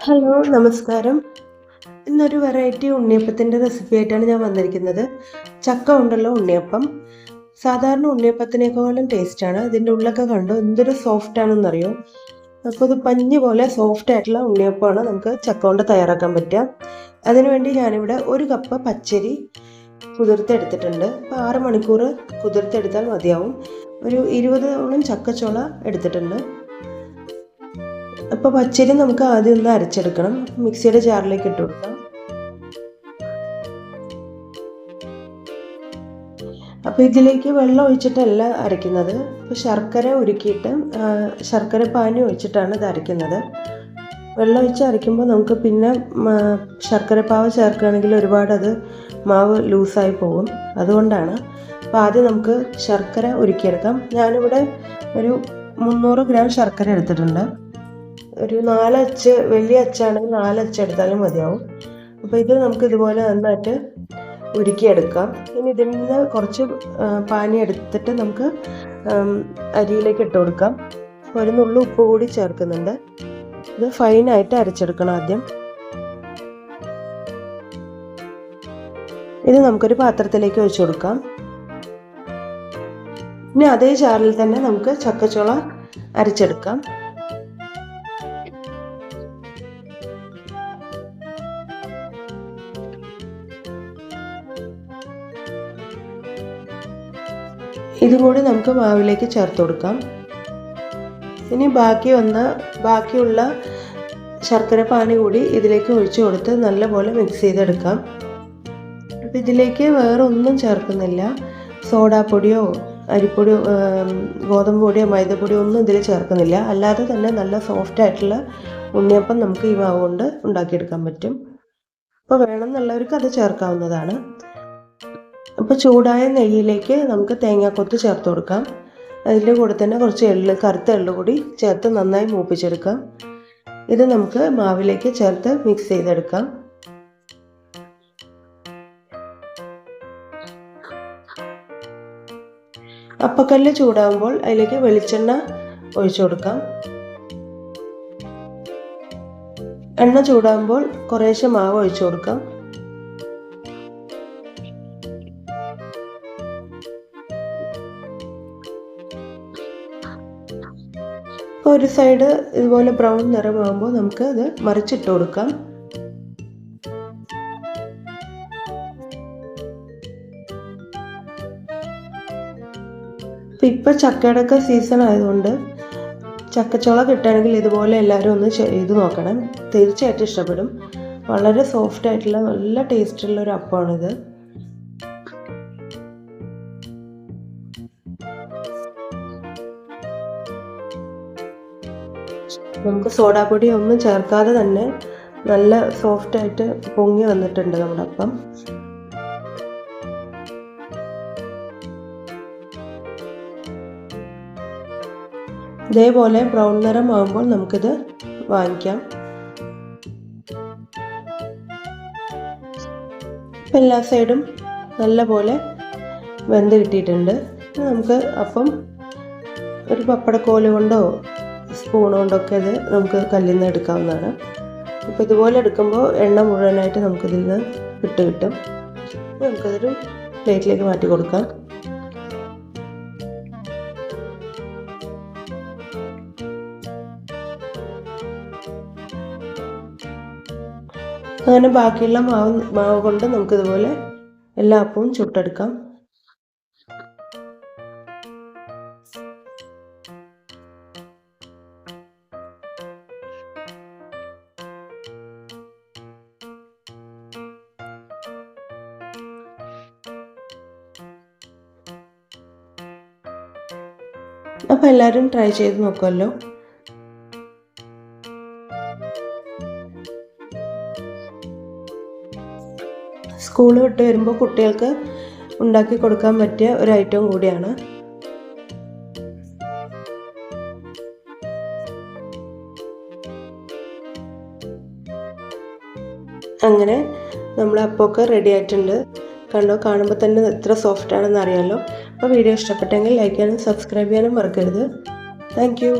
Hello, നമസ്കാരം. ഇന്നൊരു variety ഉണ്ണിയപ്പത്തിൻ്റെ recipe ആയിട്ടാണ് ഞാൻ വന്നിരിക്കുന്നത്. ചക്ക കൊണ്ടുള്ള ഉണ്ണിയപ്പം. സാധാരണ ഉണ്ണിയപ്പത്തിനേക്കാളും ടേസ്റ്റാണ്. ഇതിൻ്റെ ഉള്ളൊക്കെ കണ്ടോ എന്തൊരു സോഫ്റ്റ് ആണെന്നറിയോ. അപ്പോൾ ഇത് പഞ്ഞി പോലെ സോഫ്റ്റ് ആയിട്ടുള്ള ഉണ്ണിയപ്പമാണ് നമുക്ക് ചക്ക കൊണ്ട് തയ്യാറാക്കാൻ പറ്റുക. അതിനുവേണ്ടി ഞാനിവിടെ 1 കപ്പ് പച്ചരി കുതിർത്തെടുത്തിട്ടുണ്ട്. അപ്പോൾ 6 മണിക്കൂർ കുതിർത്തെടുത്താൽ മതിയാവും. ഒരു 20ഓളം ചക്കച്ചോള എടുത്തിട്ടുണ്ട്. അപ്പോൾ പച്ചരി നമുക്ക് ആദ്യം ഒന്ന് അരച്ചെടുക്കണം. മിക്സിയുടെ ജാറിലേക്ക് ഇട്ട് കൊടുക്കാം. അപ്പോൾ ഇതിലേക്ക് വെള്ളം ഒഴിച്ചിട്ടല്ല അരയ്ക്കുന്നത്. അപ്പോൾ ശർക്കര ഉരുക്കിയിട്ട് ശർക്കര പാനി ഒഴിച്ചിട്ടാണ് ഇത് അരയ്ക്കുന്നത്. വെള്ളം ഒഴിച്ച് അരയ്ക്കുമ്പോൾ നമുക്ക് പിന്നെ ശർക്കര പാവ് ചേർക്കുകയാണെങ്കിൽ ഒരുപാട് അത് മാവ് ലൂസായി പോകും. അതുകൊണ്ടാണ്. അപ്പോൾ ആദ്യം നമുക്ക് ശർക്കര ഉരുക്കിയെടുക്കാം. ഞാനിവിടെ ഒരു 300 ഗ്രാം ശർക്കര എടുത്തിട്ടുണ്ട്. ഒരു 4 അച്ച്, വലിയ അച്ചാണെങ്കിൽ 4 അച്ച് എടുത്താലും മതിയാവും. അപ്പോൾ ഇത് നമുക്ക് ഇതുപോലെ നന്നായിട്ട് ഉരുക്കിയെടുക്കാം. ഇനി ഇതിൽ നിന്ന് കുറച്ച് പാനി എടുത്തിട്ട് നമുക്ക് അരിയിലേക്ക് ഇട്ട് കൊടുക്കാം. ഒരു നുള്ളു ഉപ്പ് കൂടി ചേർക്കുന്നുണ്ട്. ഇത് ഫൈനായിട്ട് അരച്ചെടുക്കണം ആദ്യം. ഇത് നമുക്കൊരു പാത്രത്തിലേക്ക് ഒഴിച്ചു കൊടുക്കാം. ഇനി അതേ ജാറിൽ തന്നെ നമുക്ക് ചക്കച്ചോള അരച്ചെടുക്കാം. ഇതും കൂടി നമുക്ക് മാവിലേക്ക് ചേർത്ത് കൊടുക്കാം. ഇനി ബാക്കിയുള്ള ശർക്കര പാനി കൂടി ഇതിലേക്ക് ഒഴിച്ചു കൊടുത്ത് നല്ലപോലെ മിക്സ് ചെയ്തെടുക്കാം. അപ്പോൾ ഇതിലേക്ക് വേറെ ഒന്നും ചേർക്കുന്നില്ല. സോഡാപ്പൊടിയോ അരിപ്പൊടിയോ ഗോതമ്പ് പൊടിയോ മൈദപ്പൊടിയോ ഒന്നും ഇതിൽ ചേർക്കുന്നില്ല. അല്ലാതെ തന്നെ നല്ല സോഫ്റ്റ് ആയിട്ടുള്ള ഉണ്ണിയപ്പം നമുക്ക് ഈ മാവ് കൊണ്ട് ഉണ്ടാക്കിയെടുക്കാൻ പറ്റും. അപ്പോൾ വേണമെന്നുള്ളവർക്ക് അത് ചേർക്കാവുന്നതാണ്. അപ്പോൾ ചൂടായ നെയ്യിലേക്ക് നമുക്ക് തേങ്ങാക്കൊത്ത് ചേർത്ത് കൊടുക്കാം. അതിൻ്റെ കൂടെ തന്നെ കുറച്ച് കറുത്ത എള്ള് കൂടി ചേർത്ത് നന്നായി മൂപ്പിച്ചെടുക്കാം. ഇത് നമുക്ക് മാവിലേക്ക് ചേർത്ത് മിക്സ് ചെയ്തെടുക്കാം. അപ്പക്കല്ല് ചൂടാകുമ്പോൾ അതിലേക്ക് വെളിച്ചെണ്ണ ഒഴിച്ചു കൊടുക്കാം. എണ്ണ ചൂടാകുമ്പോൾ കുറേശ്ശെ മാവ് ഒഴിച്ചു കൊടുക്കാം. ഒരു സൈഡ് ഇതുപോലെ ബ്രൗൺ നിറമാകുമ്പോൾ നമുക്ക് അത് മറിച്ചിട്ട് കൊടുക്കാം. ഇപ്പം ചക്കയുടെ ഒക്കെ സീസൺ ആയതുകൊണ്ട് ചക്കച്ചോള കിട്ടുകയാണെങ്കിൽ ഇതുപോലെ എല്ലാവരും ഒന്ന് ചെയ്ത് നോക്കണം. തീർച്ചയായിട്ടും ഇഷ്ടപ്പെടും. വളരെ സോഫ്റ്റ് ആയിട്ടുള്ള നല്ല ടേസ്റ്റുള്ള ഒരു അപ്പമാണിത്. നമുക്ക് സോഡാപ്പൊടി ഒന്നും ചേർക്കാതെ തന്നെ നല്ല സോഫ്റ്റായിട്ട് പൊങ്ങി വന്നിട്ടുണ്ട് നമ്മുടെ അപ്പം. ഇതേപോലെ ബ്രൗൺ നിറം ആകുമ്പോൾ നമുക്കിത് വാങ്ങിക്കാം. എല്ലാ സൈഡും നല്ലപോലെ വെന്ത് കിട്ടിയിട്ടുണ്ട്. നമുക്ക് അപ്പം ഒരു പപ്പടക്കോല് കൊണ്ടോ സ്പൂൺ കൊണ്ടൊക്കെ ഇത് നമുക്ക് കല്ലിൽ നിന്ന് എടുക്കാവുന്നതാണ്. അപ്പോൾ ഇതുപോലെ എടുക്കുമ്പോൾ എണ്ണ മുഴുവനായിട്ട് നമുക്കിതിൽ നിന്ന് കിട്ടും. നമുക്കതൊരു പ്ലേറ്റിലേക്ക് മാറ്റി കൊടുക്കാം. അങ്ങനെ ബാക്കിയുള്ള മാവ് കൊണ്ട് നമുക്കിതുപോലെ എല്ലാ അപ്പവും ചുട്ടെടുക്കാം. അപ്പോൾ എല്ലാവരും ട്രൈ ചെയ്ത് നോക്കുമല്ലോ. സ്കൂൾ വിട്ട് വരുമ്പോൾ കുട്ടികൾക്ക് ഉണ്ടാക്കി കൊടുക്കാൻ പറ്റിയ ഒരു ഐറ്റം കൂടിയാണ്. അങ്ങനെ നമ്മൾ അപ്പമൊക്കെ റെഡി ആയിട്ടുണ്ട്. കണ്ടോ, കാണുമ്പോൾ തന്നെ എത്ര സോഫ്റ്റ് ആണെന്ന് അറിയാമല്ലോ. അപ്പോൾ വീഡിയോ ഇഷ്ടപ്പെട്ടെങ്കിൽ ലൈക്ക് ചെയ്യാനും സബ്സ്ക്രൈബ് ചെയ്യാനും മറക്കരുത്. Thank you.